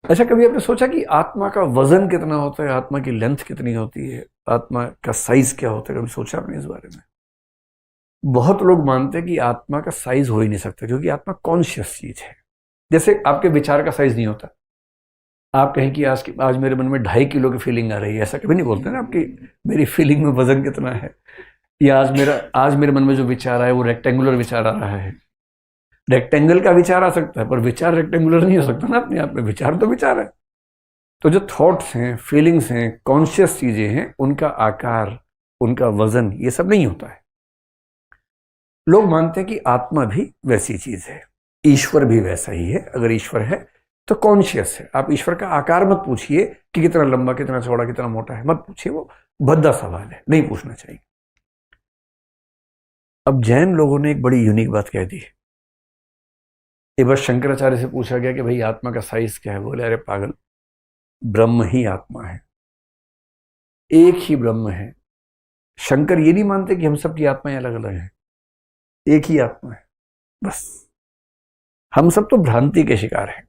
अच्छा, कभी आपने सोचा कि आत्मा का वजन कितना होता है, आत्मा की लेंथ कितनी होती है, आत्मा का साइज क्या होता है? कभी सोचा आपने इस बारे में? बहुत लोग मानते हैं कि आत्मा का साइज हो ही नहीं सकता, क्योंकि आत्मा कॉन्शियस चीज है। जैसे आपके विचार का साइज नहीं होता। आप कहें कि आज मेरे मन में 2.5 किलो की फीलिंग आ रही है, ऐसा कभी नहीं बोलते ना आपकी मेरी फीलिंग में वजन कितना है। या आज मेरे मन में जो विचार आया वो रेक्टेंगुलर विचार आ रहा है। रेक्टेंगल का विचार आ सकता है, पर विचार रेक्टेंगुलर नहीं हो सकता ना अपने आप में। विचार तो विचार है। तो जो थॉट्स हैं, फीलिंग्स हैं, कॉन्शियस चीजें हैं, उनका आकार, उनका वजन, ये सब नहीं होता है। लोग मानते हैं कि आत्मा भी वैसी चीज है, ईश्वर भी वैसा ही है। अगर ईश्वर है तो कॉन्शियस है। आप ईश्वर का आकार मत पूछिए कि कितना लंबा, कितना चौड़ा, कितना मोटा है, मत पूछिए, वो भद्दा सवाल है, नहीं पूछना चाहिए। अब जैन लोगों ने एक बड़ी यूनिक बात कह दी। एक बार शंकराचार्य से पूछा गया कि भाई आत्मा का साइज क्या है? बोले अरे पागल, ब्रह्म ही आत्मा है, एक ही ब्रह्म है। शंकर ये नहीं मानते कि हम सबकी आत्माएं अलग अलग हैं, एक ही आत्मा है बस। हम सब तो भ्रांति के शिकार हैं।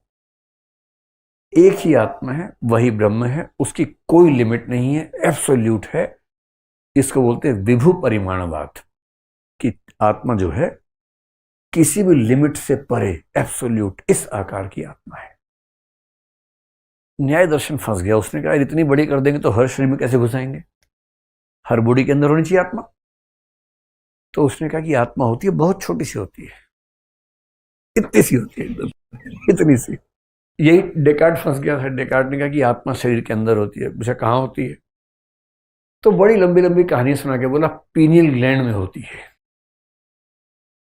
एक ही आत्मा है, वही ब्रह्म है, उसकी कोई लिमिट नहीं है, एब्सोल्यूट है। इसको बोलते हैं विभु परिमाणवाद, कि आत्मा जो है किसी भी लिमिट से परे, एब्सोल्यूट, इस आकार की आत्मा है। न्याय दर्शन फंस गया। उसने कहा इतनी बड़ी कर देंगे तो हर शरीर में कैसे घुसाएंगे? हर बॉडी के अंदर होनी चाहिए आत्मा। तो उसने कहा कि आत्मा होती है, बहुत छोटी सी होती है, इतनी सी होती है एकदम, इतनी सी। यही डेकार्ड फंस गया था। डेकार्ड ने कहा कि आत्मा शरीर के अंदर होती है। पूछा कहाँ होती है? तो बड़ी लंबी लंबी कहानी सुना के बोला पीनियल ग्लैंड में होती है।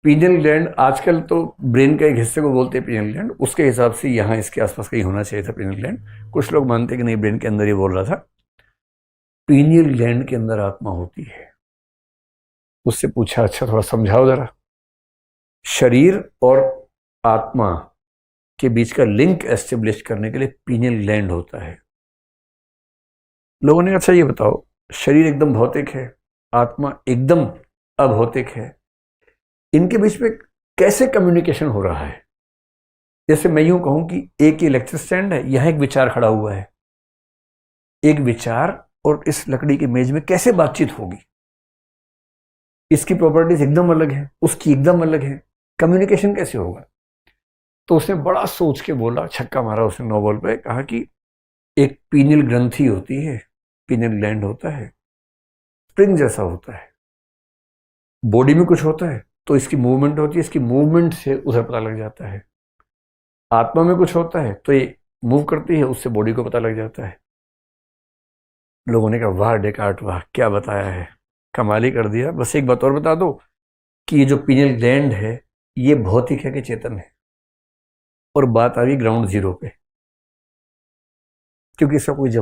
पीनियल ग्लैंड आजकल तो ब्रेन के एक हिस्से को बोलते हैं पीनियल ग्लैंड, उसके हिसाब से यहाँ इसके आसपास कहीं होना चाहिए था पीनियल ग्लैंड। कुछ लोग मानते हैं कि नहीं, ब्रेन के अंदर ही बोल रहा था। पीनियल ग्लैंड के अंदर आत्मा होती है। उससे पूछा अच्छा थोड़ा समझाओ जरा। शरीर और आत्मा के बीच का लिंक एस्टेब्लिश करने के लिए पीनियल ग्लैंड होता है। लोगों ने अच्छा ये बताओ, शरीर एकदम भौतिक है, आत्मा एकदम अभौतिक है, इनके बीच में कैसे कम्युनिकेशन हो रहा है? जैसे मैं यूं कहूं कि एक इलेक्ट्रिक स्टैंड है, यहां एक विचार खड़ा हुआ है। एक विचार और इस लकड़ी की मेज में कैसे बातचीत होगी? इसकी प्रॉपर्टीज एकदम अलग है, उसकी एकदम अलग है, कम्युनिकेशन कैसे होगा? तो उसने बड़ा सोच के बोला, छक्का मारा उसने 9 बॉल पे, कहा कि एक पीनियल ग्रंथि होती है, पीनियल ग्लैंड होता है, स्प्रिंग जैसा होता है। बॉडी में कुछ होता है तो इसकी मूवमेंट होती है, इसकी मूवमेंट से उधर पता लग जाता है। आत्मा में कुछ होता है तो ये मूव करती है, उससे बॉडी को पता लग जाता है। लोगों ने कहा वाह डेकार्ट, वाह क्या बताया है, कमाल ही कर दिया। बस एक बात और बता दो कि ये जो पीनियल ग्लैंड है, ये भौतिक है कि चेतन है? और बात आ गई ग्राउंड जीरो पे, क्योंकि इसका कोई जवाब